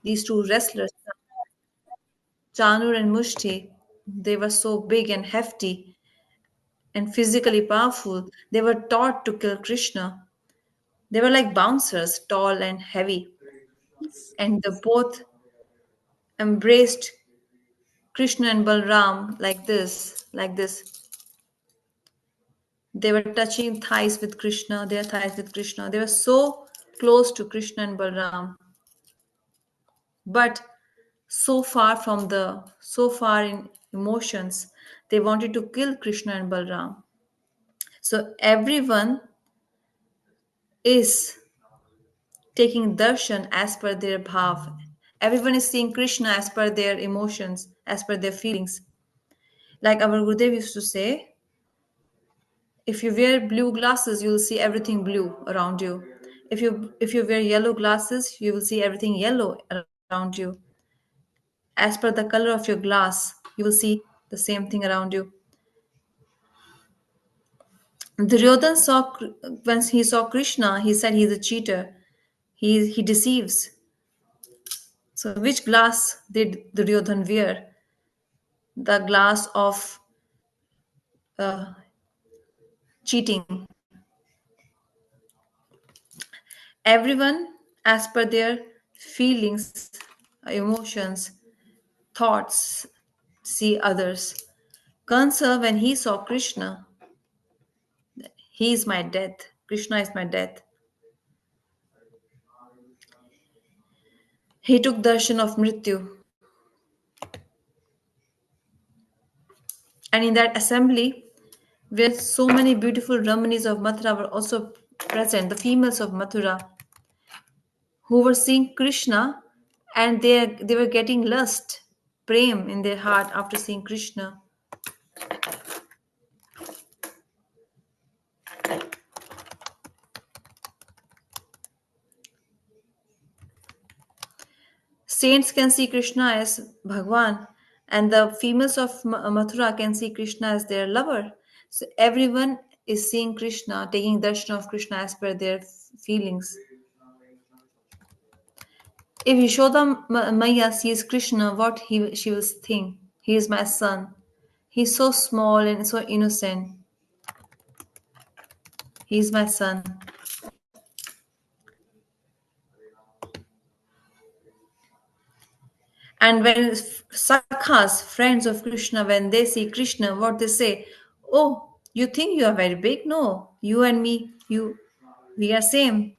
These two wrestlers, Chanur and Mushti, they were so big and hefty and physically powerful. They were taught to kill Krishna. They were like bouncers, tall and heavy, and they both embraced Krishna and Balram like this, like this. They were touching thighs with Krishna, their thighs with Krishna. They were so close to Krishna and Balram, but so far in emotions, they wanted to kill Krishna and Balram. So everyone is taking darshan as per their bhav. Everyone is seeing Krishna as per their emotions, as per their feelings. Like our Gurudev used to say, if you wear blue glasses, you will see everything blue around you. If you wear yellow glasses, you will see everything yellow around you. As per the color of your glass, you will see the same thing around you. Duryodhan when he saw Krishna, he said he's a cheater. He deceives. So which glass did Duryodhan wear? The glass of uh, cheating. Everyone, as per their feelings, emotions, thoughts, see others. Kansa, when he saw Krishna, he is my death. Krishna is my death. He took darshan of Mrityu. And in that assembly, where so many beautiful Ramanis of Mathura were also present, the females of Mathura, who were seeing Krishna and they were getting lust, prem in their heart after seeing Krishna. Saints can see Krishna as Bhagwan, and the females of Mathura can see Krishna as their lover. So everyone is seeing Krishna, taking darshan of Krishna as per their feelings. If Yashoda Maya sees Krishna, she will think? He is my son. He is so small and so innocent. He is my son. And when Sakhas, friends of Krishna, when they see Krishna, what they say? Oh, you think you are very big? No, you and me, we are same.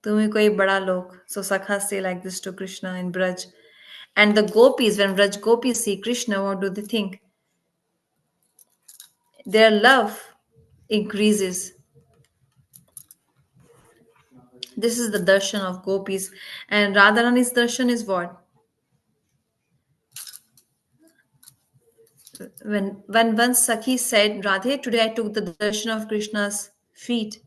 तुम्हें कोई बड़ा लोग. So Sakhas say like this to Krishna in Braj. And the gopis, when Braj gopis see Krishna, what do they think? Their love increases. This is the darshan of gopis. And Radharani's darshan is what? When once Sakhi said, Radhe, today I took the darshan of Krishna's feet.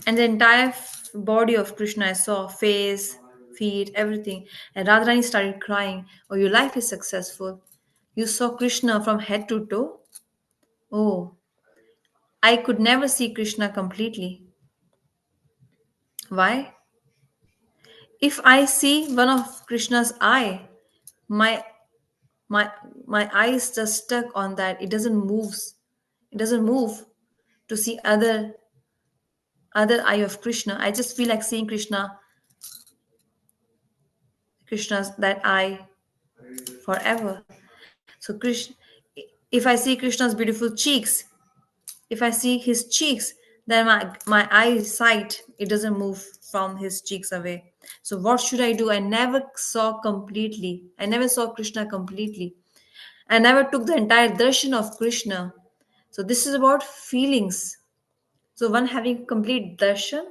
And the entire body of Krishna I saw, face, feet, everything. And Radharani started crying. Oh, your life is successful. You saw Krishna from head to toe? Oh, I could never see Krishna completely. Why? If I see one of Krishna's eye, my my my eye is just stuck on that. It doesn't move. It doesn't move to see other eye of Krishna. I just feel like seeing Krishna's that eye forever. So if I see Krishna's beautiful cheeks, if I see his cheeks, then my eyesight it doesn't move from his cheeks away. So what should I do? I never saw completely. I never saw Krishna completely. I never took the entire darshan of Krishna. So this is about feelings. So one having complete darshan,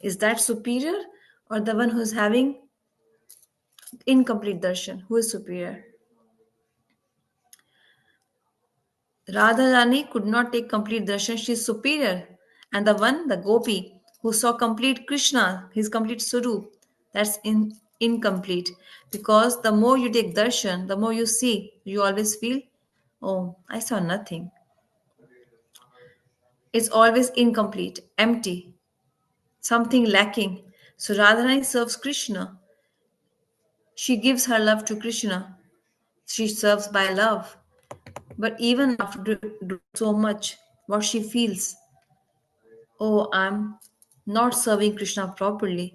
is that superior, or the one who's having incomplete darshan? Who is superior? Radharani could not take complete darshan, she is superior. And the one, the gopi, who saw complete Krishna, his complete Surup, that's incomplete. Because the more you take darshan, the more you see, you always feel, oh, I saw nothing. It's always incomplete, empty. something lacking. So Radharani serves Krishna. She gives her love to Krishna. She serves by love. But even after doing so much, what she feels, oh, I'm not serving Krishna properly.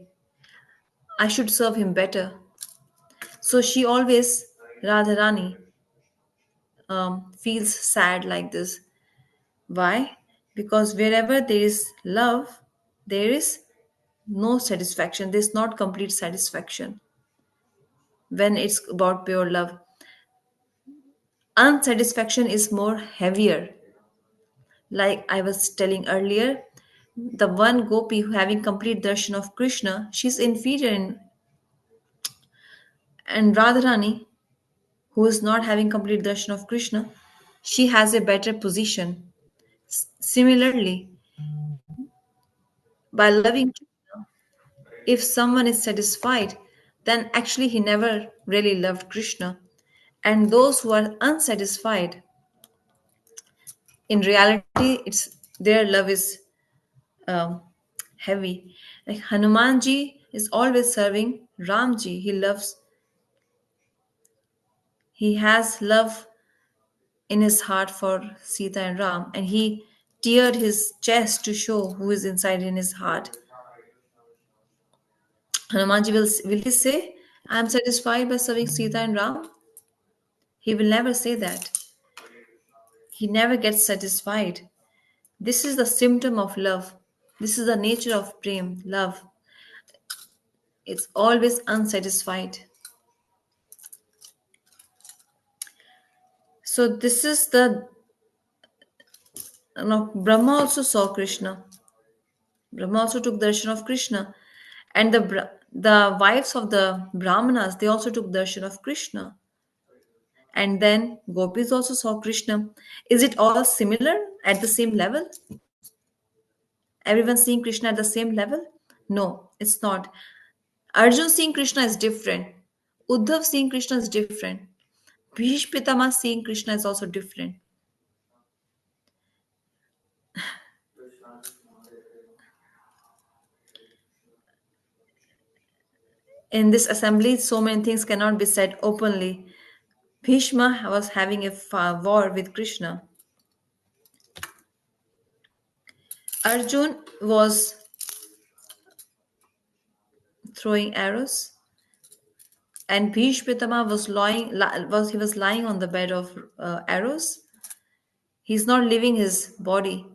I should serve him better. So she always, Radharani, feels sad like this. Why? Because wherever there is love, there is no satisfaction. There's not complete satisfaction when it's about pure love. Unsatisfaction is more heavier. Like I was telling earlier, the one gopi who having complete darshan of Krishna, she's inferior and Radharani, who is not having complete darshan of Krishna, she has a better position. Similarly, by loving Krishna, if someone is satisfied, then actually he never really loved Krishna. And those who are unsatisfied, in reality, it's their love is um, heavy. Like Hanumanji is always serving Ramji. He has love in his heart for Sita and Ram, and he teared his chest to show who is inside in his heart. Hanumanji will he say, I am satisfied by serving Sita and Ram? He will never say that. He never gets satisfied. This is the symptom of love. This is the nature of prem, love. It's always unsatisfied. So this is the no, Brahma also saw Krishna. Brahma also took darshan of Krishna, and the wives of the Brahmanas they also took darshan of Krishna, and then gopis also saw Krishna. Is it all similar at the same level? Everyone seeing Krishna at the same level? No, it's not. Arjun seeing Krishna is different. Uddhav seeing Krishna is different. Bhishma Pitama seeing Krishna is also different. In this assembly, so many things cannot be said openly. Bhishma was having a war with Krishna. Arjun was throwing arrows, and Bhishma Pitama was lying on the bed of arrows. He's not leaving his body,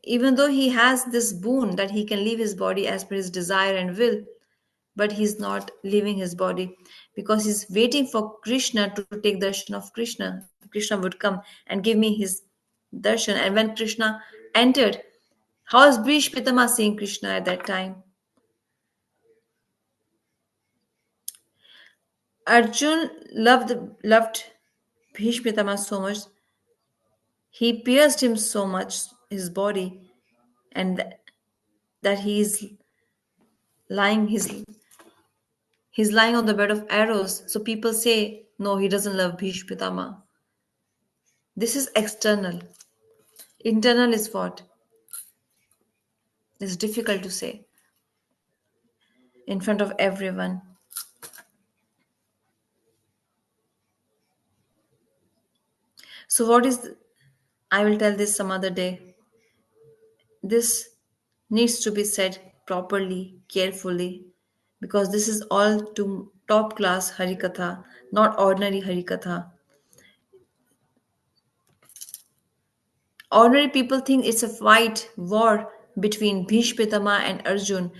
even though he has this boon that he can leave his body as per his desire and will. But he's not leaving his body because he's waiting for Krishna to take darshan of Krishna. Krishna would come and give me his darshan. And when Krishna entered, how is Bhishma Pitama seeing Krishna at that time? Arjun loved Bhishma Pitama so much. He pierced him so much, his body, and that lying he's lying on the bed of arrows. So people say, no, he doesn't love Bhishma Pitama. This is external. Internal is what? It's difficult to say in front of everyone. So what is I will tell this some other day. This needs to be said properly, carefully, because this is all to top class Harikatha, not ordinary Harikatha. Ordinary people think it's a fight, war between Bhishma Pitama and Arjun,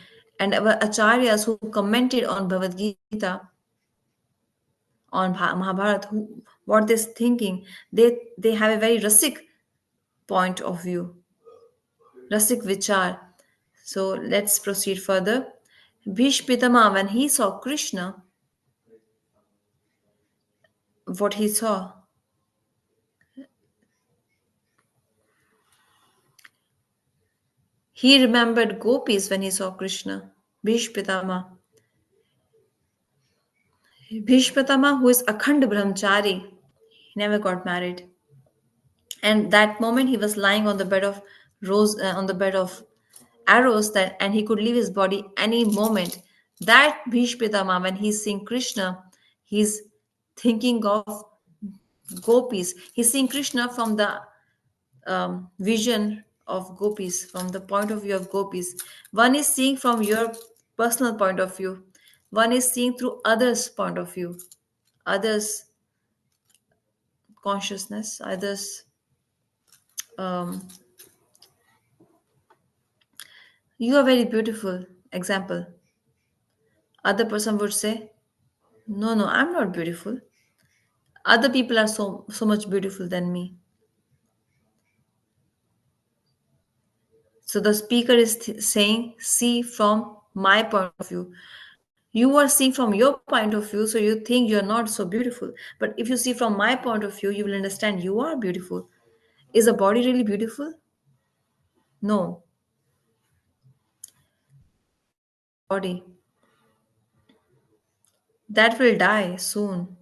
and our acharyas who commented on Bhagavad Gita, on Mahabharata, what they're thinking, they have a very rasik point of view, rasik vichar. So let's proceed further. Bhishma Pitama, when he saw Krishna, what he saw, he remembered gopis when he saw Krishna. Bhishma Pitama. Bhishma Pitama, who is Akhand Brahmachari, he never got married. And that moment he was lying on the bed of rose, on the bed of arrows that and he could leave his body any moment. That Bhishpitama, when he's seeing Krishna, he's thinking of gopis. He's seeing Krishna from the vision of gopis, from the point of view of gopis. One is seeing from your personal point of view. One is seeing through others' point of view, others' consciousness, others. Um, you are very beautiful. Example. Other person would say, "No, no, I'm not beautiful. Other people are so much beautiful than me." So the speaker is saying, "See from my point of view." You are seeing from your point of view, so you think you're not so beautiful. But if you see from my point of view, you will understand you are beautiful. Is a body really beautiful? No. Body. That will die soon.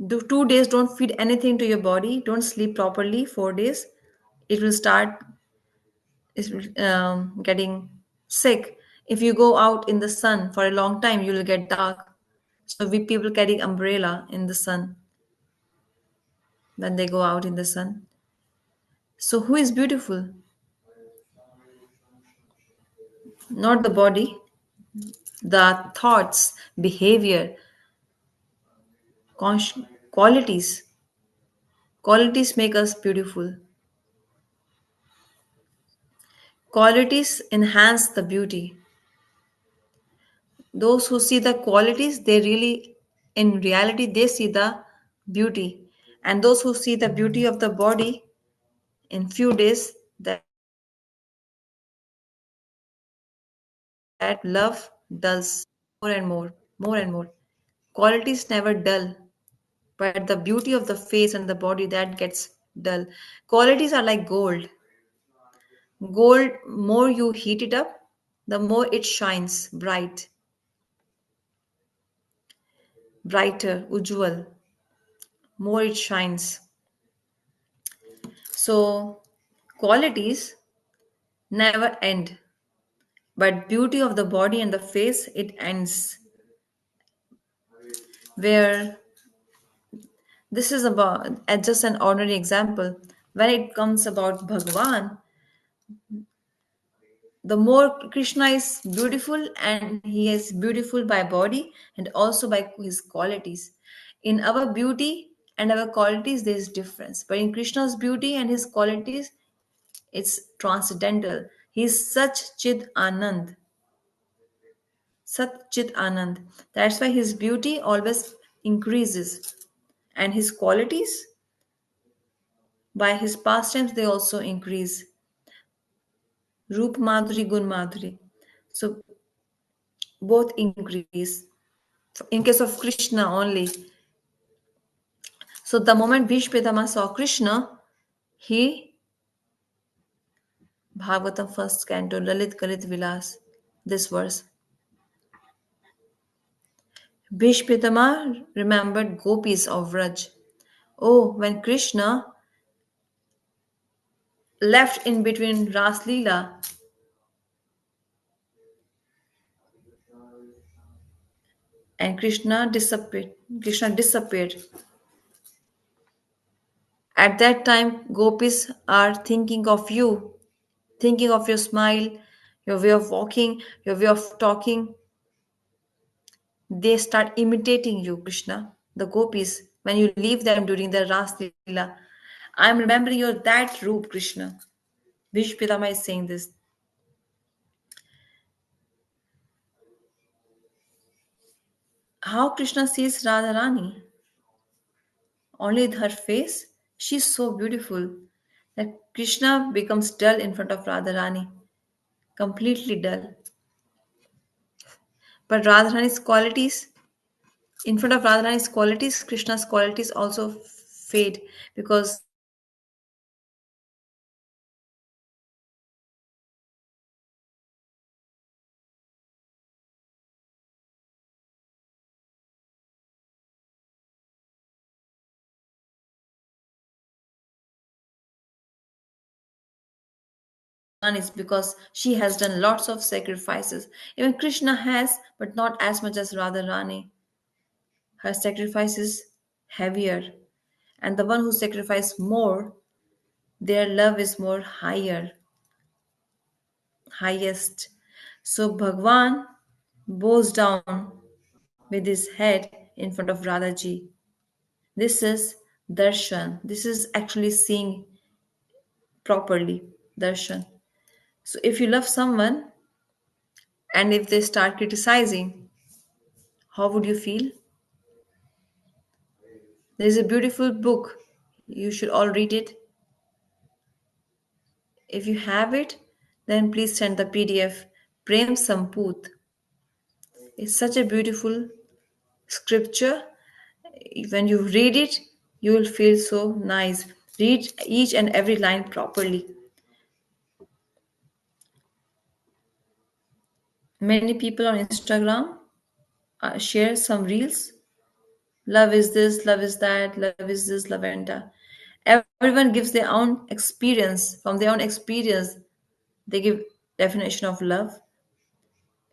2 days, don't feed anything to your body. Don't sleep properly. 4 days. It will start getting sick. If you go out in the sun for a long time, you will get dark. So we people carry umbrella in the sun when they go out in the sun. So who is beautiful? Not the body, the thoughts, behavior, qualities. Qualities make us beautiful. Qualities enhance the beauty. Those who see the qualities, they really, in reality, they see the beauty. And those who see the beauty of the body, in few days, that love dulls more and more, more and more. Qualities never dull, but the beauty of the face and the body that gets dull. Qualities are like gold. Gold, more you heat it up, the more it shines bright, brighter, ujjwal, more it shines. So, qualities never end, but beauty of the body and the face, it ends. Where this is about just an ordinary example. When it comes about Bhagwan, the more Krishna is beautiful, and he is beautiful by body and also by his qualities. In our beauty and our qualities, there is difference. But in Krishna's beauty and his qualities, it's transcendental. He is such Chit Anand. Sat Chit Anand. That's why his beauty always increases. And his qualities, by his pastimes, they also increase. Roop Madhuri, Gun Madhuri. So both increase. In case of Krishna only. So the moment Bhishpitama saw Krishna, he, Bhagavatam first canto, Lalit Kalit Vilas, this verse. Bhishpitama remembered gopis of Vraj. Oh, when Krishna left in between Ras Leela and Krishna disappeared. At that time, gopis are thinking of you, thinking of your smile, your way of walking, your way of talking. They start imitating you, Krishna, the gopis, when you leave them during the Ras Leela. I'm remembering your that roop, Krishna. Vishpidama is saying this. How Krishna sees Radharani? Only her face? She's so beautiful that Krishna becomes dull in front of Radharani, completely dull. But Radharani's qualities, in front of Radharani's qualities, Krishna's qualities also fade because is because she has done lots of sacrifices. Even Krishna has, but not as much as Radharani. Her sacrifice is heavier, and the one who sacrificed more, their love is more higher, highest. So Bhagwan bows down with his head in front of Radhaji. This is darshan. This is actually seeing properly. Darshan. So if you love someone and if they start criticizing, how would you feel? There is a beautiful book. You should all read it. If you have it, then please send the PDF. Prem Samput. It's such a beautiful scripture. When you read it, you will feel so nice. Read each and every line properly. Many people on Instagram share some reels. Love is this, love is that, love is this, love and that. Everyone gives their own experience. From their own experience, they give definition of love.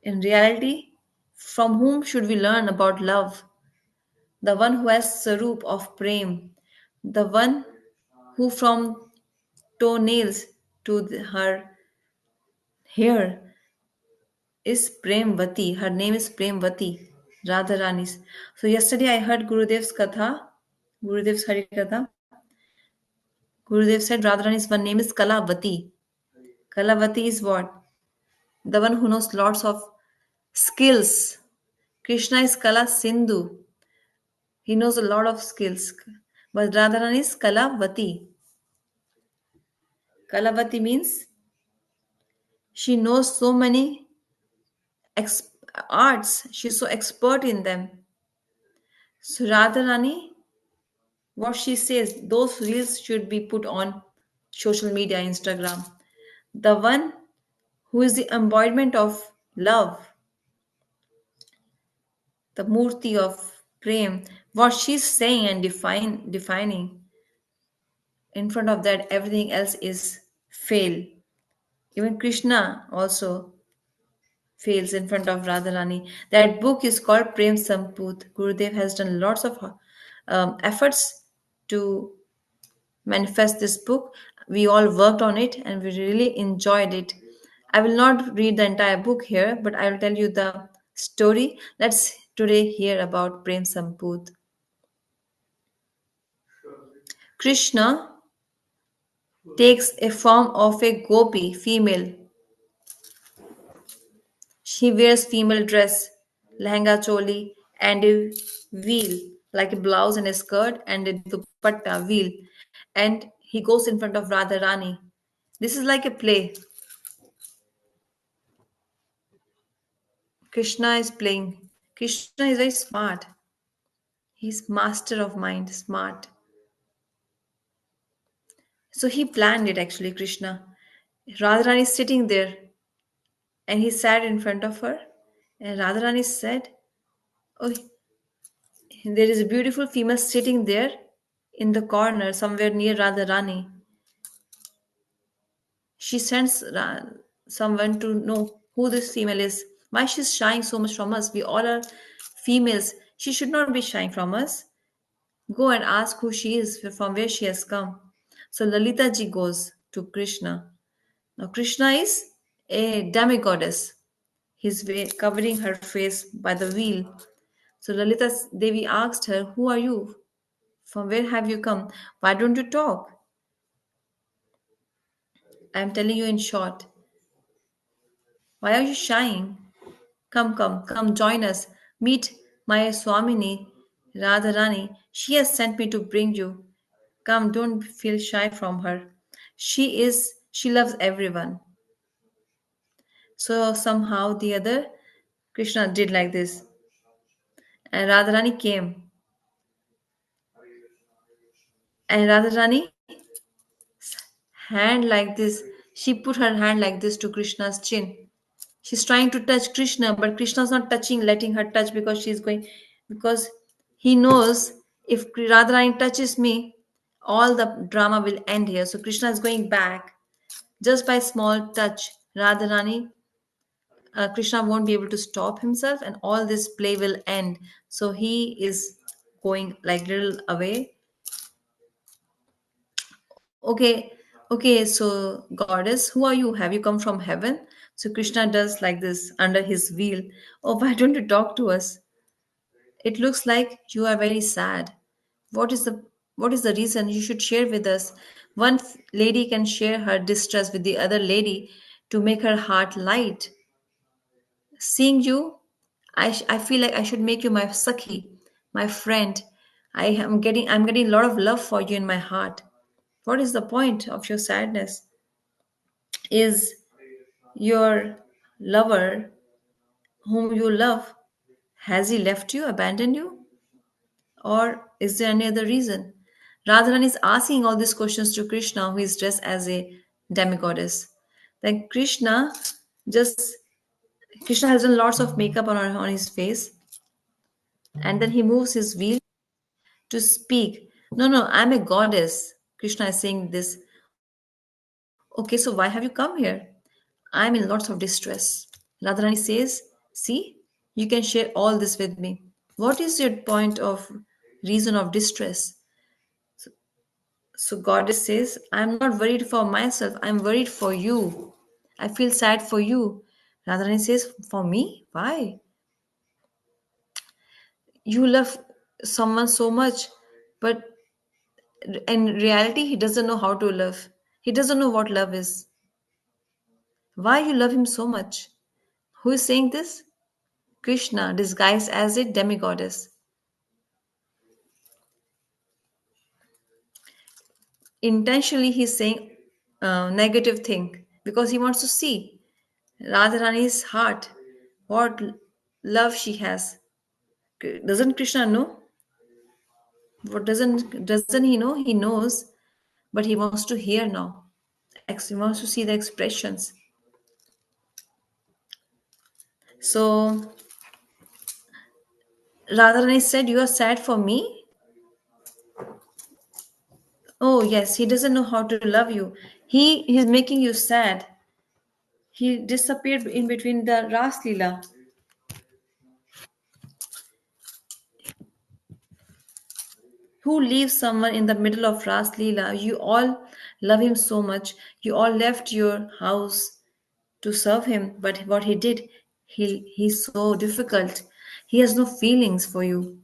In reality, from whom should we learn about love? The one who has Sarup of Prem, the one who from toenails to her hair is Premvati. Her name is Premvati, Radharani's. So yesterday I heard Gurudev's Katha, Gurudev's Hari Katha. Gurudev said Radharani's one name is Kalavati. Kalavati is what? The one who knows lots of skills. Krishna is Kala Sindhu. He knows a lot of skills. But Radharani is Kalavati. Kalavati means she knows so many ex- arts. She's so expert in them. So Radharani, what she says, those reels should be put on social media, Instagram. The one who is the embodiment of love, the murti of prem, what she's saying and defining, in front of that, everything else is fail. Even Krishna also fails in front of Radharani. That book is called Prem Samput. Gurudev has done lots of efforts to manifest this book. We all worked on it and we really enjoyed it. I will not read the entire book here, but I will tell you the story. Let's today hear about Prem Samput. Krishna takes a form of a gopi, female. She wears female dress, lehenga choli, and a veil, like a blouse and a skirt and a dupatta veil. And he goes in front of Radharani. This is like a play. Krishna is playing. Krishna is very smart. He's master of mind, smart. So he planned it actually, Krishna. Radharani is sitting there and he sat in front of her. And Radharani said, oh, there is a beautiful female sitting there in the corner somewhere near Radharani. She sends someone to know who this female is. Why she's shying so much from us? We all are females. She should not be shying from us. Go and ask who she is, from where she has come. So Lalita ji goes to Krishna. Now Krishna is a demigoddess. Covering her face by the veil. So Lalita Devi asked her, who are you? From where have you come? Why don't you talk? I am telling you in short. Why are you shying? Come, join us. Meet my Swamini, Radharani. She has sent me to bring you. Come, don't feel shy from her. She loves everyone. So somehow the other, Krishna did like this. And Radharani came. And Radharani, hand like this, she put her hand like this to Krishna's chin. She's trying to touch Krishna, but Krishna's not touching, letting her touch because he knows if Radharani touches me, all the drama will end here. So Krishna is going back Just by small touch, Radharani, Krishna won't be able to stop himself, and all this play will end. So he is going like little away. Okay, okay. So goddess, who are you? Have you come from heaven? So Krishna does like this under his wheel. Oh, why don't you talk to us? It looks like you are very sad. What is the reason? You should share with us. One lady can share her distress with the other lady to make her heart light. Seeing you, I feel like I should make you my Sakhi, my friend. I'm getting a lot of love for you in my heart. What is the point of your sadness? Is your lover whom you love, has he left you, abandoned you? Or is there any other reason? Radharan is asking all these questions to Krishna, who is dressed as a demigoddess. Then just Krishna has done lots of makeup on his face, and then he moves his wheel to speak. No, no, I'm a goddess. Krishna is saying this. Okay, so why have you come here? I'm in lots of distress. Radharani says, see, you can share all this with me. What is your point of reason of distress? So goddess says, I'm not worried for myself, I'm worried for you. I feel sad for you. Radharani says, for me? Why? You love someone so much, but in reality, he doesn't know how to love. He doesn't know what love is. Why you love him so much? Who is saying this? Krishna, disguised as a demigoddess. Intentionally, he's saying negative thing because he wants to see Radharani's heart, what love she has. Doesn't Krishna know? What doesn't he know? He knows, but he wants to hear now. He wants to see the expressions. So Radharani said, "You are sad for me." Oh yes, he doesn't know how to love you. He's making you sad. He disappeared in between the Ras Leela. Who leaves someone in the middle of Ras Leela? You all love him so much. You all left your house to serve him, but what he did, he's so difficult. He has no feelings for you.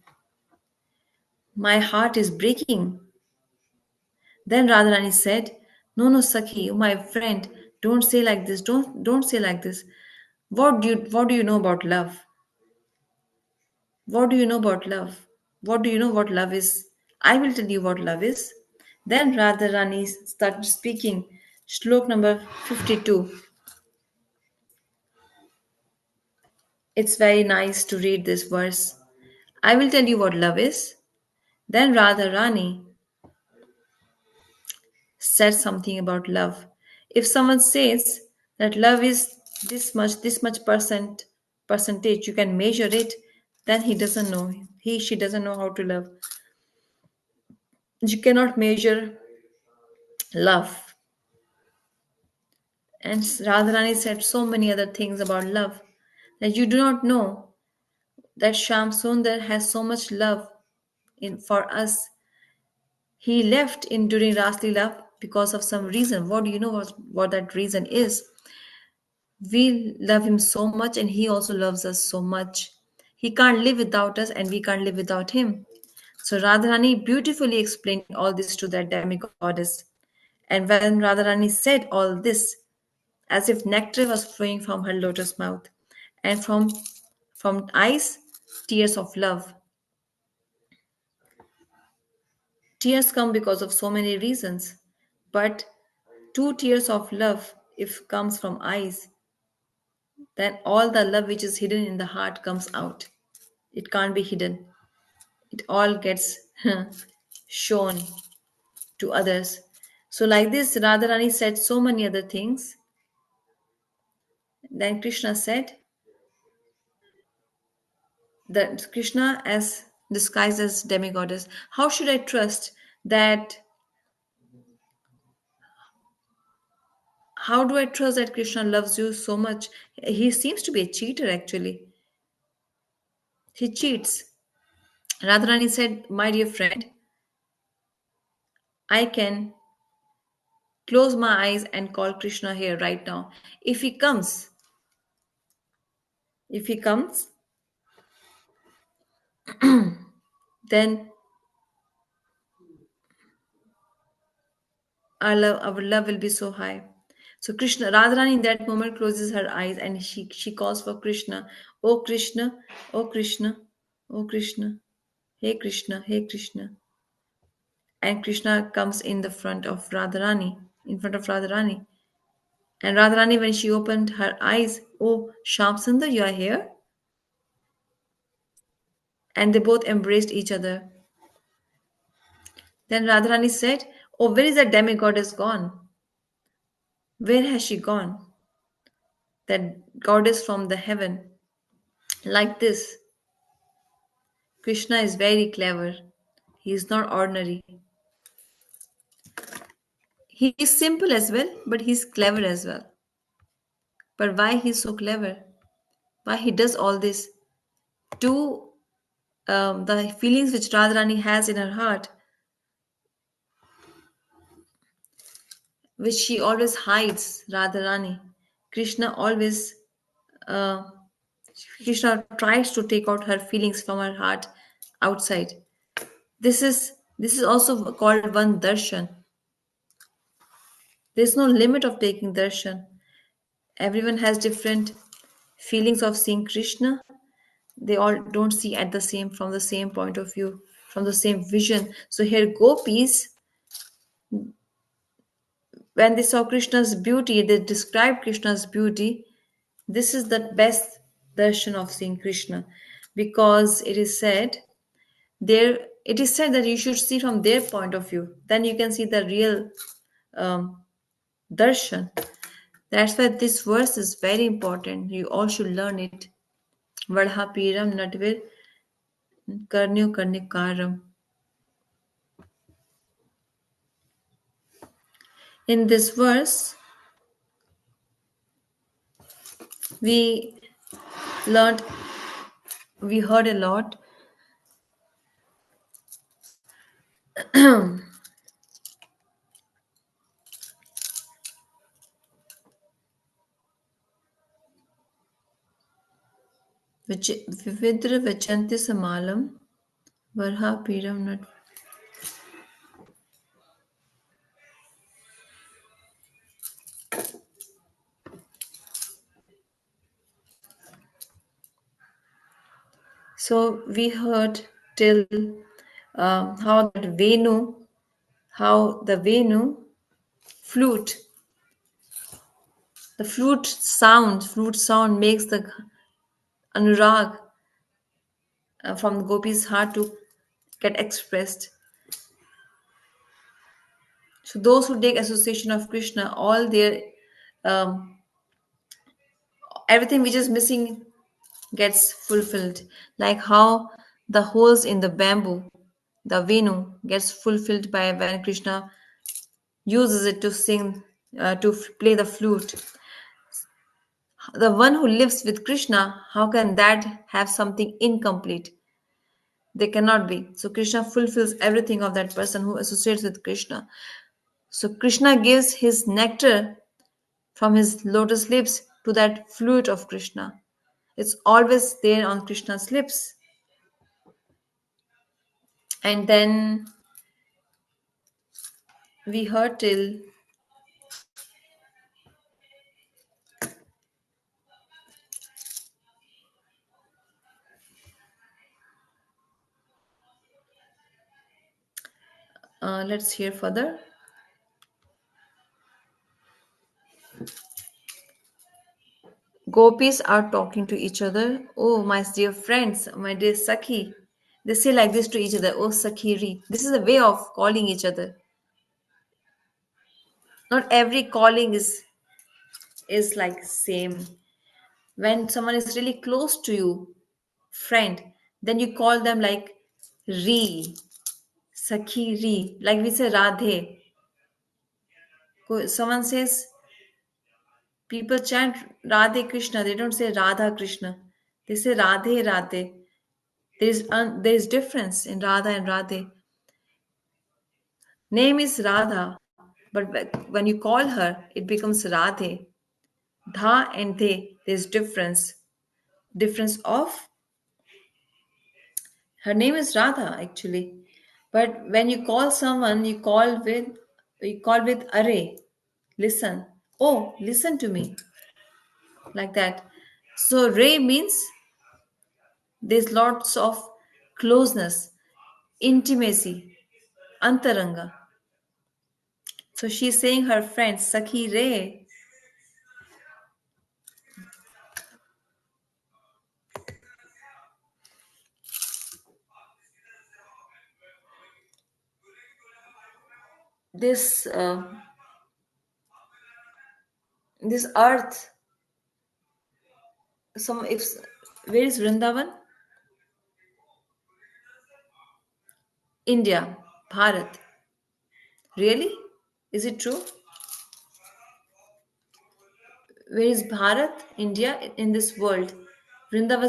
My heart is breaking. Then Radharani said, no, no, Sakhi, my friend, don't say like this. Don't say like this. What do you know about love? What do you know about love? What do you know what love is? I will tell you what love is. Then Radharani started speaking. Shlok number 52. It's very nice to read this verse. I will tell you what love is. Then Radharani said something about love. If someone says that love is this much percentage, you can measure it, then he doesn't know. She doesn't know how to love. You cannot measure love. And Radharani said so many other things about love that you do not know that Sham Sundar has so much love in for us. He left in during Ras Leela because of some reason. What do you know what that reason is? We love him so much and he also loves us so much. He can't live without us and we can't live without him. So Radharani beautifully explained all this to that demigoddess. And when Radharani said all this, as if nectar was flowing from her lotus mouth, and from eyes, tears of love. Tears come because of so many reasons, but two tears of love, if comes from eyes, then all the love which is hidden in the heart comes out. It can't be hidden. It all gets shown to others. So, like this, Radharani said so many other things. Then Krishna said that Krishna, as disguised as demigoddess, how should I trust that How do I trust that Krishna loves you so much? He seems to be a cheater actually. He cheats. Radharani said, my dear friend, I can close my eyes and call Krishna here right now. If he comes, if he comes, then our love will be so high. So Krishna, Radharani in that moment closes her eyes and she calls for Krishna. Oh Krishna, oh Krishna, oh Krishna, hey Krishna, hey Krishna. And Krishna comes in the front of Radharani, in front of Radharani. And Radharani, when she opened her eyes, oh Shyam Sundar, you are here? And they both embraced each other. Then Radharani said, oh, where is that demigoddess gone? Where has she gone? That goddess from the heaven. Like this. Krishna is very clever. He is not ordinary. He is simple as well, but he's clever as well. But why he's so clever? Why he does all this? To the feelings which Radharani has in her heart, which she always hides, Radharani. Krishna always, uh, Krishna tries to take out her feelings from her heart outside. This is also called one darshan. There's no limit of taking darshan. Everyone has different feelings of seeing Krishna. They all don't see at the same from the same point of view, from the same vision. So here gopis, when they saw Krishna's beauty, they described Krishna's beauty. This is the best darshan of seeing Krishna, because there it is said that you should see from their point of view. Then you can see the real um, darshan. That's why this verse is very important. You all should learn it. Vadha piram natvir karnyu karnikaram. In this verse, we learned, we heard a lot. Vividra vachanti samalam varha piram nat. So we heard till how that Venu, how the Venu flute, the flute sound makes the anurag from the gopis' heart to get expressed. So those who take association of Krishna, all their um, everything which is missing gets fulfilled. Like how the holes in the bamboo, the Venu, gets fulfilled by when Krishna uses it to sing, play the flute. The one who lives with Krishna, how can that have something incomplete? They cannot be. So Krishna fulfills everything of that person who associates with Krishna. So Krishna gives his nectar from his lotus lips to that flute of Krishna. It's always there on Krishna's lips. And then we heard till let's hear further. Gopis are talking to each other. Oh, my dear friends, my dear Sakhi. They say like this to each other. Oh, Sakhiri. This is a way of calling each other. Not every calling is like same. When someone is really close to you, friend, then you call them like Ri, Sakhi Ri. Like we say Radhe. Someone says People chant Radhe Krishna. They don't say Radha Krishna. They say Radhe Radhe. There is difference in Radha and Radhe. Name is Radha, but when you call her, it becomes Radhe. Dha and they. There's difference. Difference of her name is Radha actually, but when you call someone, you call with Are. Listen. Oh, listen to me, like that. So Re means there's lots of closeness, intimacy, antaranga. So she's saying her friend Sakhi Re. This earth. Some if Where is Vrindavan? India, Bharat. Really? Is it true? Where is Bharat? India in this world. Vrindavan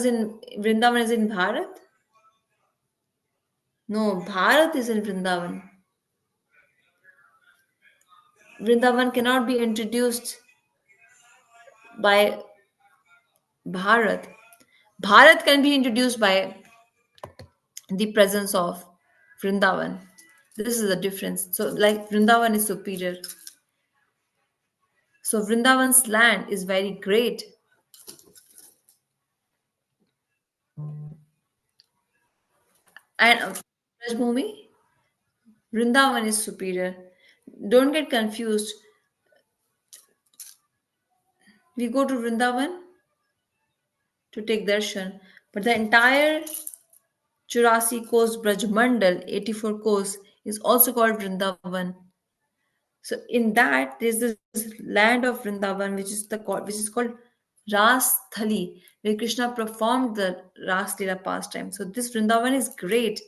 is in Bharat? No, Bharat is in Vrindavan. Vrindavan cannot be introduced by Bharat. Bharat can be introduced by the presence of Vrindavan. This is the difference. So, like Vrindavan is superior. So, Vrindavan's land is very great. And Rajbhumi, Vrindavan is superior. Don't get confused. We go to Vrindavan to take darshan, but the entire 84 coast Brajmandal, 84 coast, is also called Vrindavan. So in that there's this land of Vrindavan which is called Ras Thali, where Krishna performed the Ras Leela pastime. So this Vrindavan is great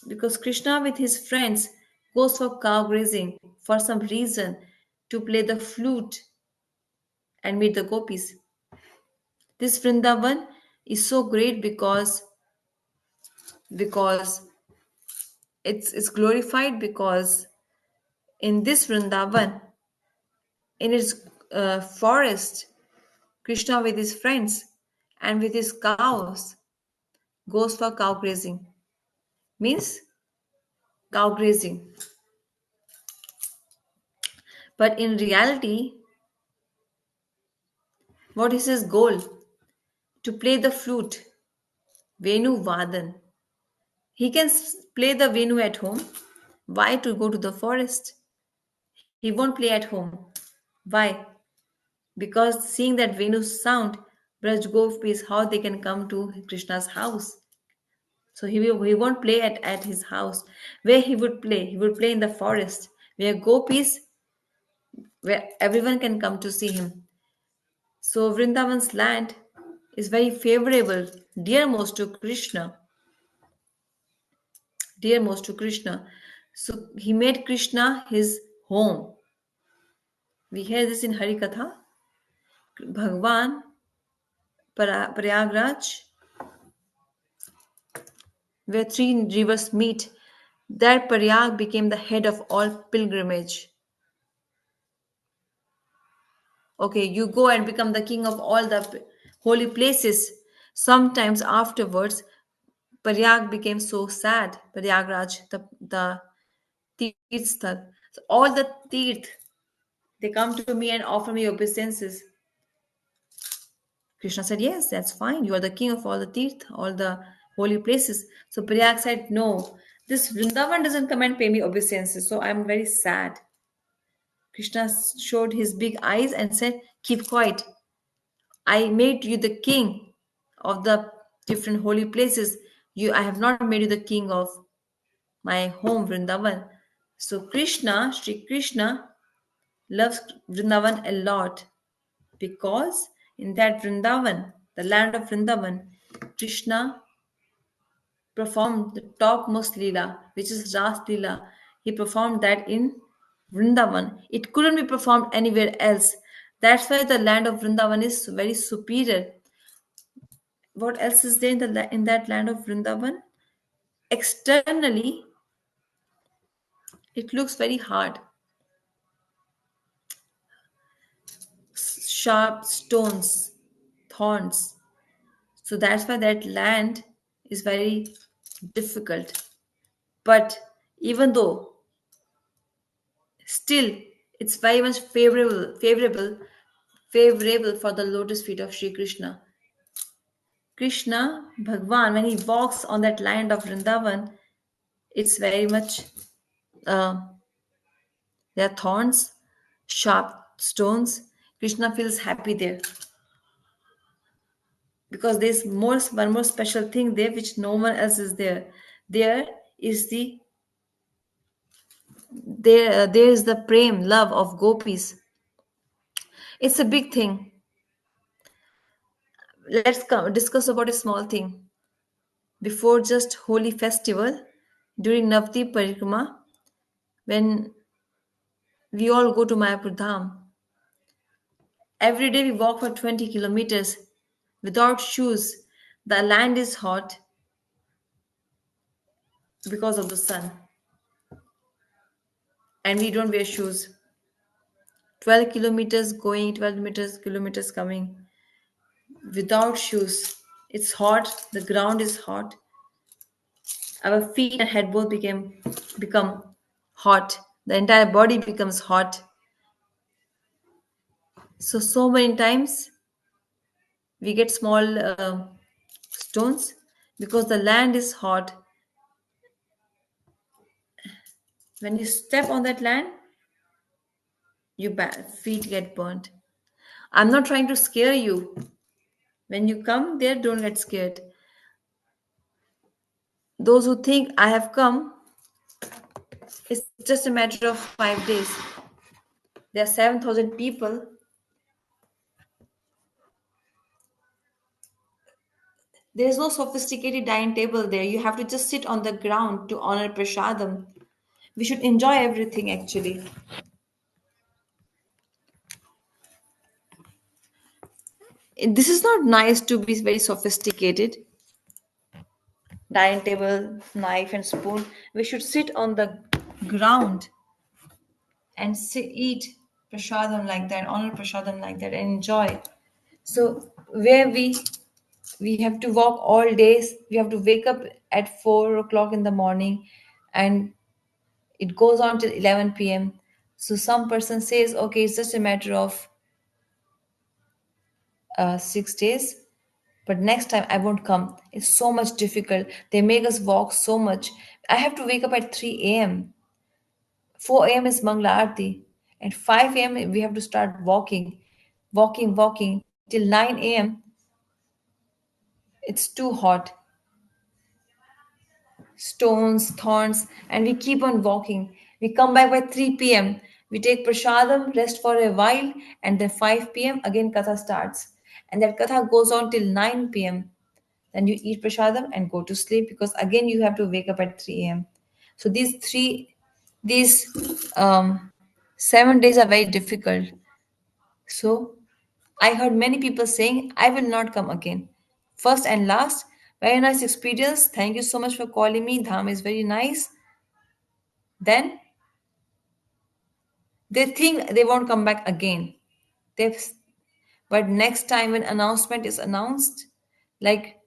because Krishna with his friends goes for cow grazing for some reason to play the flute and meet the gopis. This Vrindavan is so great because it's glorified because in this Vrindavan, in its forest, Krishna with his friends and with his cows goes for cow grazing. Means cow grazing. But in reality, what is his goal? To play the flute, VENU Vadan. He can play the VENU at home. Why to go to the forest? He won't play at home. Why? Because seeing that Venu's sound, Braj Gopis, how they can come to Krishna's house. So he won't play at his house. Where he would play? He would play in the forest, where gopis, where everyone can come to see him. So Vrindavan's land is very favorable, dearmost to Krishna, dearmost to Krishna. So he made Krishna his home. We hear this in Harikatha. Bhagwan Prayagraj, where three rivers meet, there Prayag became the head of all pilgrimage. Okay, you go and become the king of all the holy places. Sometimes afterwards, Prayag became so sad, Prayagraj, the Tirthsthal. So all the Tirth, they come to me and offer me obeisances. Krishna said, yes, that's fine. You are the king of all the Tirth, all the holy places. So Prayag said, no, this Vrindavan doesn't come and pay me obeisances. So I'm very sad. Krishna showed his big eyes and said, keep quiet. I made you the king of the different holy places. I have not made you the king of my home, Vrindavan. So Sri Krishna, loves Vrindavan a lot because in that Vrindavan, the land of Vrindavan, Krishna performed the topmost Leela, which is Ras Leela. He performed that in Vrindavan. It couldn't be performed anywhere else. That's why the land of Vrindavan is very superior. What else is there in in that land of Vrindavan? Externally, it looks very hard, sharp stones, thorns. So that's why that land is very difficult. But even though, still, it's very much favorable for the lotus feet of Sri Krishna. Krishna, Bhagwan, when he walks on that land of Vrindavan, it's very much, uh, there are thorns, sharp stones. Krishna feels happy there because there's one more special thing there which no one else is there. There is there is the prem love of gopis. It's a big thing. Let's discuss about a small thing. Before just holy festival, during Navti Parikrama, when we all go to Mayapur Dham, every day we walk for 20 kilometers without shoes. The land is hot because of the sun, and we don't wear shoes. 12 kilometers going, 12 kilometers coming without shoes. It's hot, the ground is hot. Our feet and head both become hot. The entire body becomes hot. So many times we get small stones because the land is hot. When you step on that land, your feet get burnt. I'm not trying to scare you. When you come there, don't get scared. Those who think I have come, it's just a matter of 5 days. There are 7,000 people. There is no sophisticated dining table there. You have to just sit on the ground to honor prasadam. We should enjoy everything actually. This is not nice to be very sophisticated. Dining table, knife and spoon. We should sit on the ground and eat prasadam like that, honor prasadam like that, and enjoy. So where we have to walk all days. We have to wake up at 4 o'clock in the morning, and it goes on till 11 p.m. So some person says, okay, it's just a matter of 6 days, but next time I won't come. It's so much difficult. They make us walk so much. I have to wake up at 3 a.m. 4 a.m. is Mangla Aarti. At 5 a.m. we have to start walking till 9 a.m. It's too hot. Stones, thorns, and we keep on walking. We come back by 3 p.m. We take prasadam, rest for a while, and then 5 p.m. again katha starts. And that katha goes on till 9 p.m. Then you eat prasadam and go to sleep because again you have to wake up at 3 a.m. So these 7 days are very difficult. So I heard many people saying, I will not come again. First and last, very nice experience. Thank you so much for calling me. Dham is very nice. Then they think they won't come back again. They've, but next time when announcement is announced, like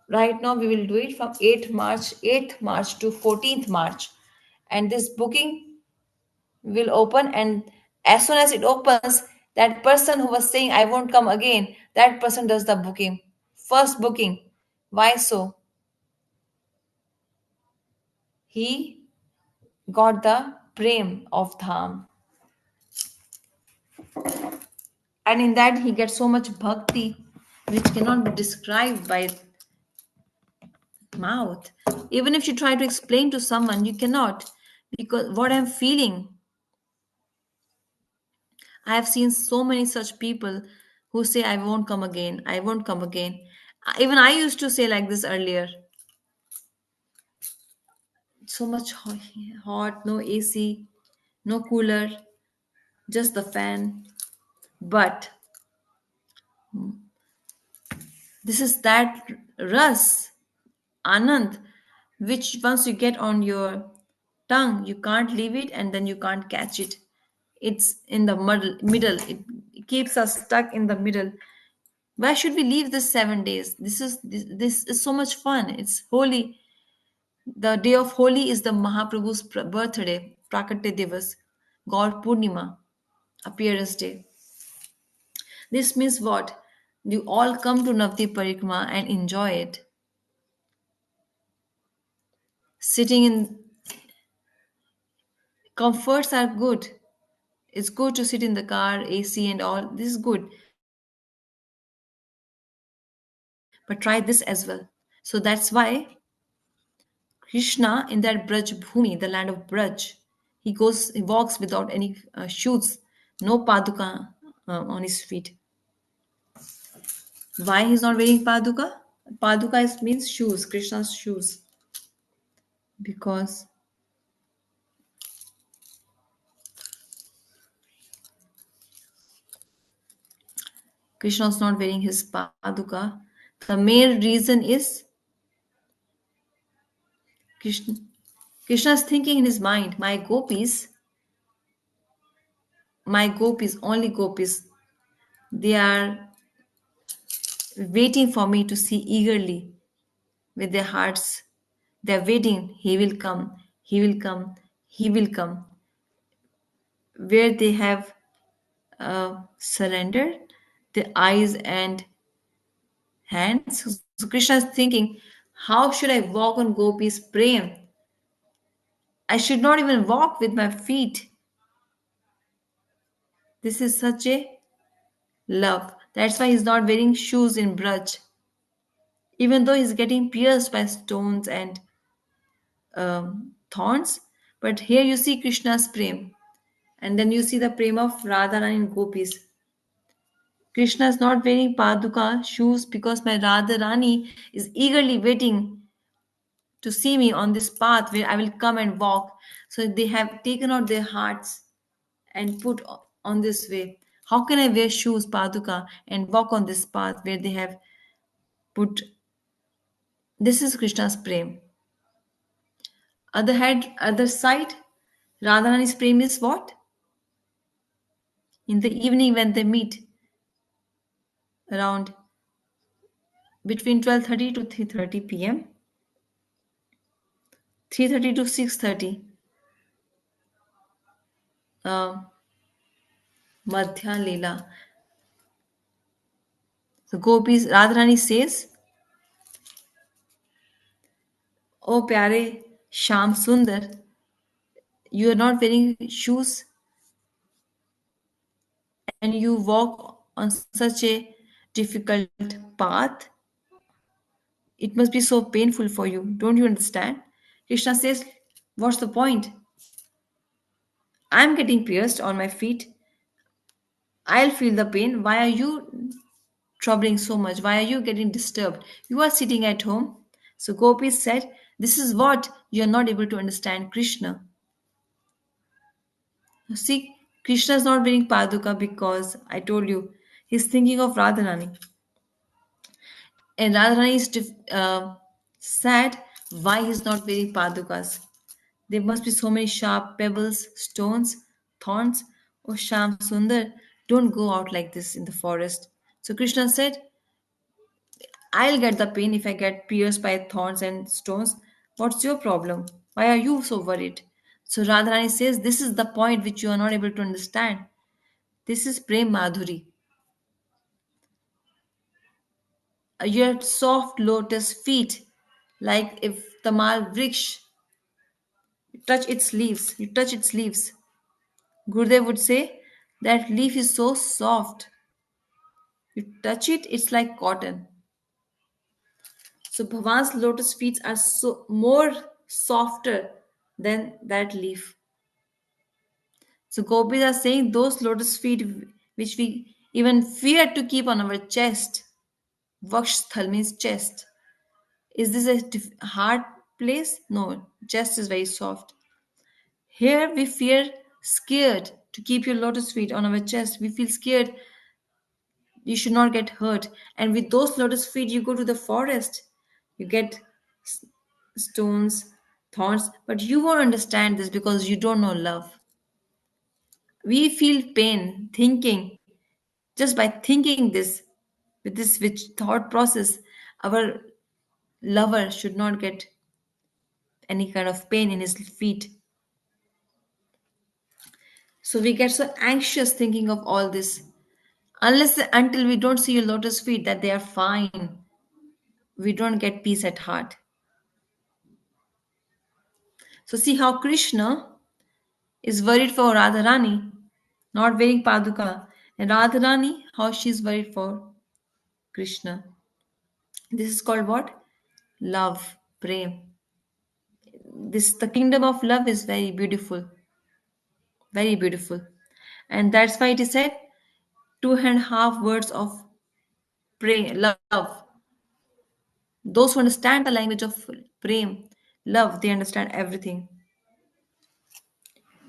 right now we will do it from 8th March to 14th March. And this booking will open, and as soon as it opens, that person who was saying I won't come again, that person does the booking. First booking. Why so? He got the prem of Dham. And in that he gets so much bhakti which cannot be described by mouth. Even if you try to explain to someone, you cannot. Because what I'm feeling, I have seen so many such people who say, I won't come again, I won't come again. Even I used to say like this earlier. So much hot, no AC, no cooler, just the fan. But this is that ras, anand, which once you get on your tongue, you can't leave it and then you can't catch it. It's in the middle. It keeps us stuck in the middle. Why should we leave this 7 days? This is so much fun. It's holy. The day of Holi is the Mahaprabhu's birthday, Prakate Divas, God Purnima, appearance day. This means what? You all come to Navdi Parikrama and enjoy it. Sitting in comforts are good. It's good to sit in the car, AC and all. This is good. But try this as well. So that's why Krishna in that Braj Bhumi, the land of Braj, he walks without any shoes, no paduka on his feet. Why he's not wearing paduka? Paduka means shoes, Krishna's shoes. Because Krishna's not wearing his paduka. The main reason is Krishna. Krishna's thinking in his mind, only gopis, they are waiting for me to see eagerly with their hearts. They're waiting. He will come. He will come. He will come. Where they have surrendered the eyes and hands. So Krishna is thinking, how should I walk on Gopi's prem? I should not even walk with my feet. This is such a love. That's why he's not wearing shoes in Braj. Even though he's getting pierced by stones and thorns. But here you see Krishna's prem. And then you see the prem of Radharani and Gopis. Krishna is not wearing paduka shoes because my Radharani is eagerly waiting to see me on this path where I will come and walk. So they have taken out their hearts and put on this way. How can I wear shoes, paduka, and walk on this path where they have put? This is Krishna's prem. Other side, Radharani's prem is what? In the evening when they meet around between 12:30 to 3:30 p.m., 3:30 to 6:30, uh, Madhya Leela. So Gopis, Radharani says, "Oh pyare Sham Sundar, you are not wearing shoes and you walk on such a difficult path. It must be so painful for you. Don't you understand?" Krishna says, "What's the point? I'm getting pierced on my feet. I'll feel the pain. Why are you troubling so much? Why are you getting disturbed? You are sitting at home." So Gopi said, "This is what you are not able to understand, Krishna. See, Krishna is not wearing paduka because I told you he's thinking of Radharani. And Radharani is sad why he's not wearing padukas. There must be so many sharp pebbles, stones, thorns. Oh, Sham Sundar, don't go out like this in the forest." So Krishna said, "I'll get the pain if I get pierced by thorns and stones. What's your problem? Why are you so worried?" So Radharani says, "This is the point which you are not able to understand. This is Prem Madhuri. Your soft lotus feet, like if Tamal Vriksh, you touch its leaves. Gurudev would say, that leaf is so soft. You touch it, it's like cotton. So Bhavan's lotus feet are so more softer than that leaf. So gopis are saying those lotus feet which we even fear to keep on our chest. Vakshthal means chest. Is this a hard place? No, chest is very soft. Here we fear scared to keep your lotus feet on our chest. We feel scared you should not get hurt. And with those lotus feet, you go to the forest. You get s- stones, thorns, but you won't understand this because you don't know love. We feel pain thinking, just by thinking this, with this which thought process, our lover should not get any kind of pain in his feet. So we get so anxious thinking of all this. Unless until we don't see your lotus feet that they are fine, we don't get peace at heart. So see how Krishna is worried for Radharani not wearing Paduka, and Radharani how she's worried for Krishna. This is called what? Love, prem. This the kingdom of love is very beautiful, and that's why it is said 2.5 words of pray love. Those who understand the language of prem, love, they understand everything,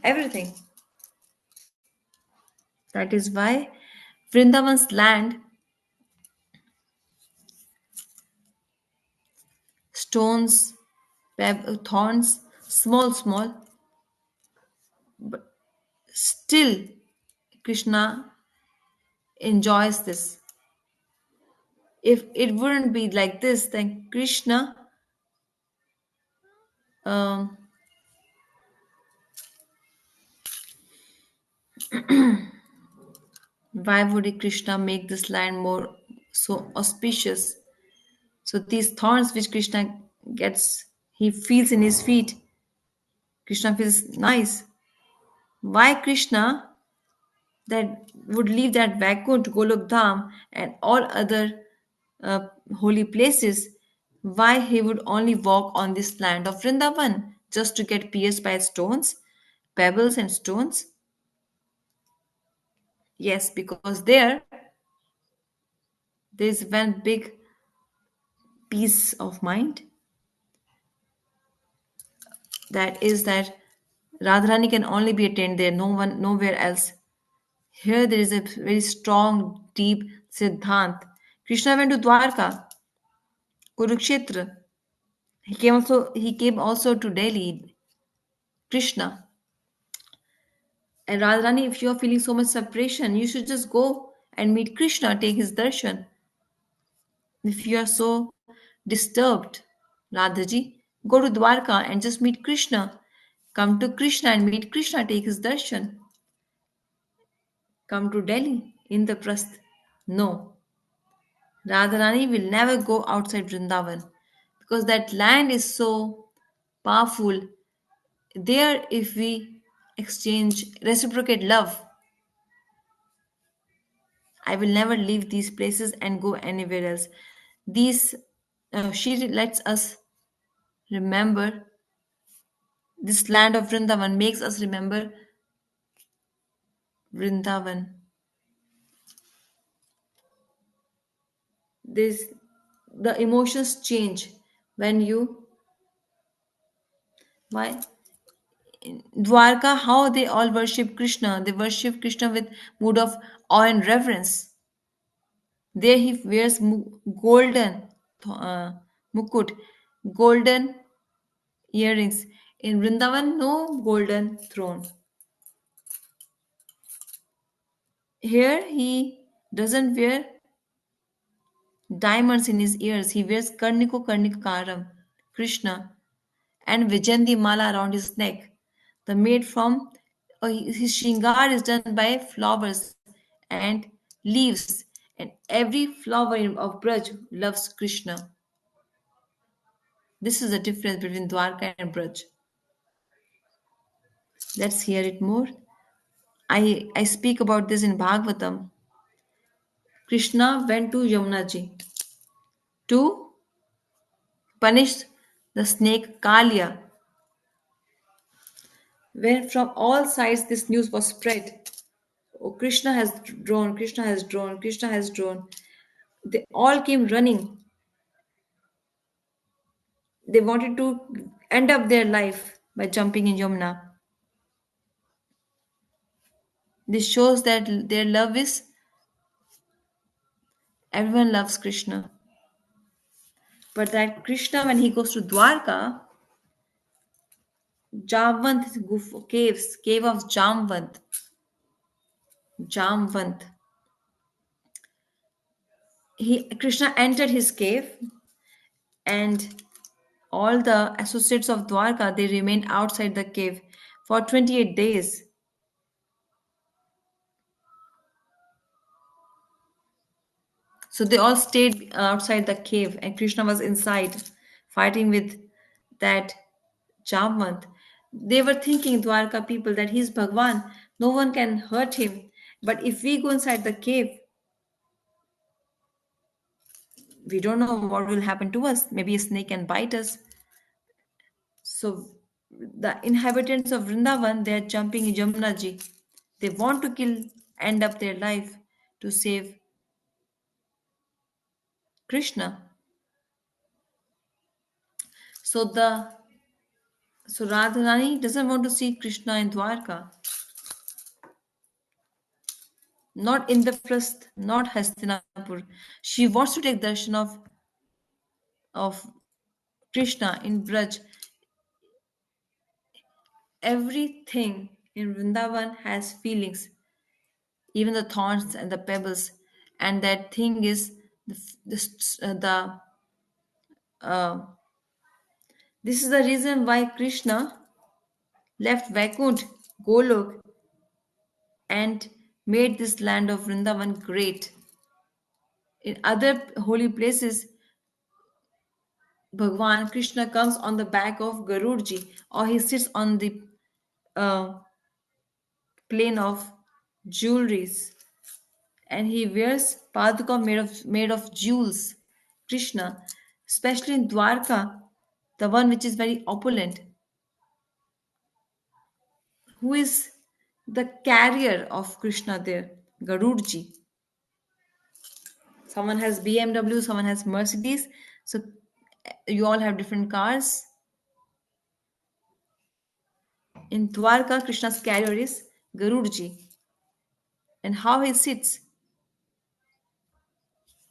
everything. That is why Vrindavan's land, stones, thorns, small, still Krishna enjoys this. If it wouldn't be like this, then Krishna, um, why would Krishna make this land more so auspicious? So these thorns which Krishna gets, he feels in his feet. Krishna feels nice. Why Krishna that would leave that Vaikunt, Golok Dham, and all other uh, holy places? Why he would only walk on this land of Vrindavan just to get pierced by stones, pebbles, and stones? Yes, because there's one big peace of mind, that is that Radharani can only be attained there, no one, nowhere else. Here there is a very strong, deep Siddhant. Krishna went to Dwarka, Kurukshetra. He came also to Delhi, Krishna. And Radharani, if you are feeling so much separation, you should just go and meet Krishna, take his darshan. If you are so disturbed, Radhaji, go to Dwarka and just meet Krishna. Come to Krishna and meet Krishna, take his darshan. Come to Delhi, Indraprasth. No, Radharani will never go outside Vrindavan because that land is so powerful. There, if we exchange, reciprocate love, I will never leave these places and go anywhere else. These, she lets us remember this land of Vrindavan, makes us remember Vrindavan. This, the emotions change when you, why? Dwarka, how they all worship Krishna. They worship Krishna with mood of awe and reverence. There he wears golden uh, mukut, golden earrings. In Vrindavan, no golden throne. Here he doesn't wear diamonds in his ears. He wears karnikaram, Krishna, and Vijayandi mala around his neck. The made from his shingar is done by flowers and leaves, and every flower of Braj loves Krishna. This is the difference between Dwarka and Braj. Let's hear it more. I speak about this in Bhagavatam. Krishna went to Yamunaji to punish the snake Kalia. When from all sides this news was spread, oh, Krishna has drawn, Krishna has drawn, Krishna has drawn. They all came running. They wanted to end up their life by jumping in Yamuna. This shows that their love is, everyone loves Krishna. But that Krishna, when he goes to Dwarka, cave of Jamvant, Krishna entered his cave, and all the associates of Dwarka, they remained outside the cave for 28 days. So they all stayed outside the cave, and Krishna was inside fighting with that Jamvant. They were thinking, Dwarka people, that he's Bhagwan, no one can hurt him. But if we go inside the cave, we don't know what will happen to us. Maybe a snake can bite us. So the inhabitants of Vrindavan, they are jumping in Jamuna Ji. They want to end up their life to save Krishna. So Radharani doesn't want to see Krishna in Dwarka, not Indraprasth, not Hastinapur. She wants to take darshan of Krishna in Braj. Everything in Vrindavan has feelings, even the thorns and the pebbles. And that thing is the uh, this is the reason why Krishna left Vaikunt, Golok, and made this land of Vrindavan great. In other holy places, Bhagwan Krishna comes on the back of Garudji, or he sits on the uh, plane of jewelries, and he wears paduka made of jewels. Krishna, especially in Dwarka, the one which is very opulent, who is the carrier of Krishna there, Garudji. Someone has BMW, someone has Mercedes, so you all have different cars. In Dwarka, Krishna's carrier is Garudji, and how he sits.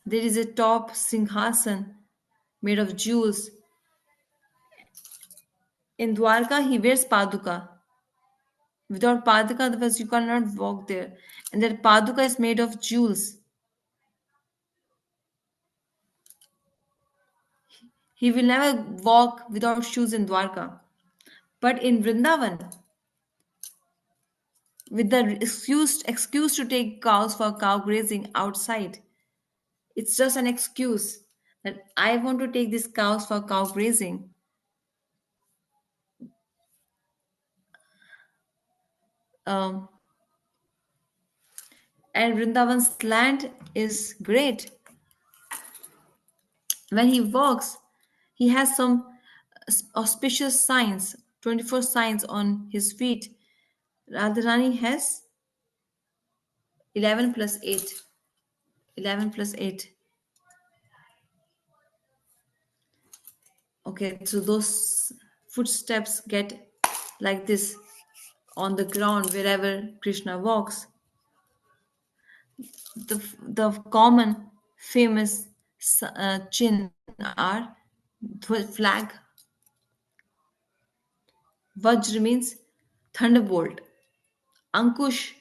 There is a top singhasan made of jewels. In Dwarka, he wears paduka. Without paduka, otherwise you cannot walk there. And that paduka is made of jewels. He will never walk without shoes in Dwarka. But in Vrindavan, with the excuse to take cows for cow grazing outside, it's just an excuse that I want to take these cows for cow grazing. Um, and Vrindavan's land is great. When he walks, he has some auspicious signs, 24 signs on his feet. Radharani has 11 plus 8. 11 plus 8. Okay, so those footsteps get like this on the ground wherever Krishna walks. The common famous chin are flag. Vajra means thunderbolt. Ankush.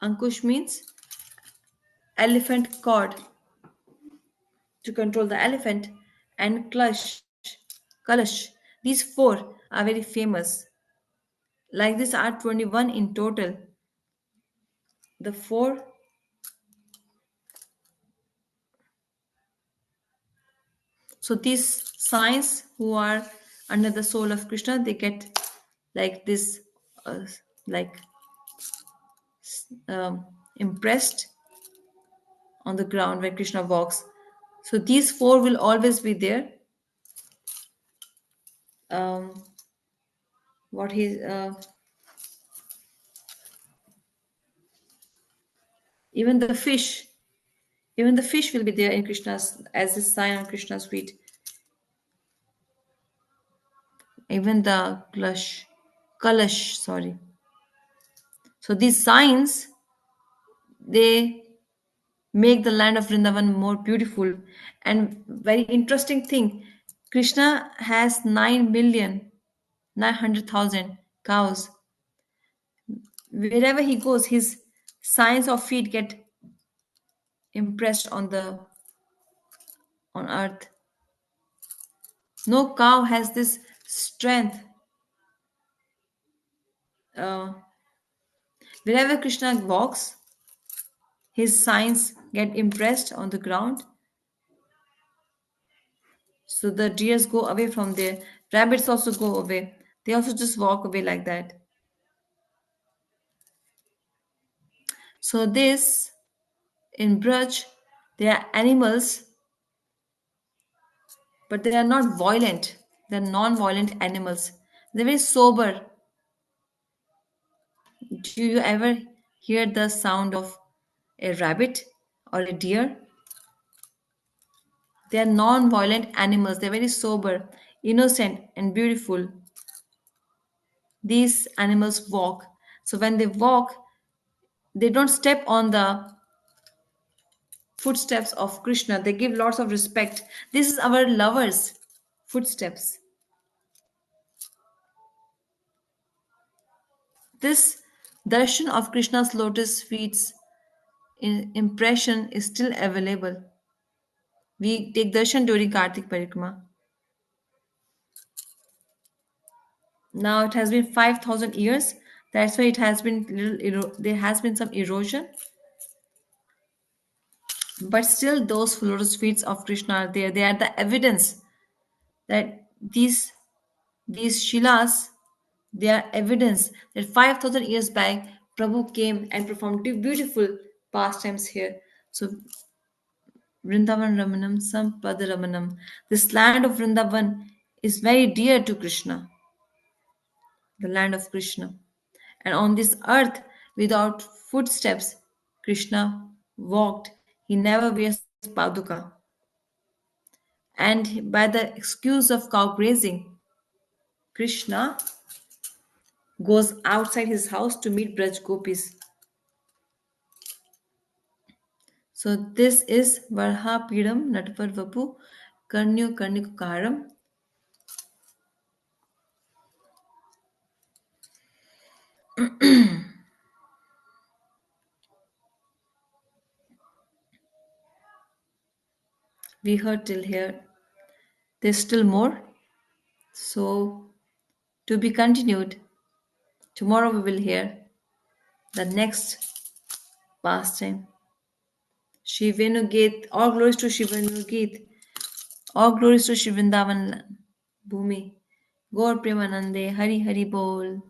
Ankush means elephant cord to control the elephant. And Kalash. These four are very famous. Like this are 21 in total. The four, so these signs who are under the soul of Krishna, they get like this, uh, like um, impressed on the ground when Krishna walks. So these four will always be there. Um, what he even the fish, even the fish will be there in Krishna's as a sign on Krishna's feet. Even the kalash, sorry. So these signs They make the land of Vrindavan more beautiful. And very interesting thing, Krishna has 9,900,000 cows. Wherever he goes, his signs of feet get impressed on earth. No cow has this strength. Uh, Wherever Krishna walks, his signs get impressed on the ground. So the deers go away from there. Rabbits also go away. They also just walk away like that. So this in Braj, they are animals, but they are not violent. They're non-violent animals. They're very sober. Do you ever hear the sound of a rabbit or a deer? They are non-violent animals. They're very sober, innocent, and beautiful. These animals walk. So when they walk, they don't step on the footsteps of Krishna. They give lots of respect. This is our lovers' footsteps. This darshan of Krishna's lotus feet impression is still available. We take darshan during Kartik Parikrama. Now it has been 5,000 years. That's why it has been there has been some erosion, but still those lotus feet of Krishna are there. They are the evidence that these shilas, they are evidence that 5,000 years back Prabhu came and performed beautiful pastimes here. So Vrindavan Ramanam Sampada Ramanam. This land of Vrindavan is very dear to Krishna, the land of Krishna. And on this earth, without footsteps, Krishna walked. He never wears paduka. And by the excuse of cow grazing, Krishna goes outside his house to meet Braj Gopis. So this is Varha Pidam Natpar Vapu Karnyo Karnikukaram. We heard till here. There's still more. So to be continued. Tomorrow we will hear the next pastime. Shivenu Geet. All glories to Shivenu Geet. All glories to Shivindavan Bhumi. Gaur Premanande. Hari Hari Bol.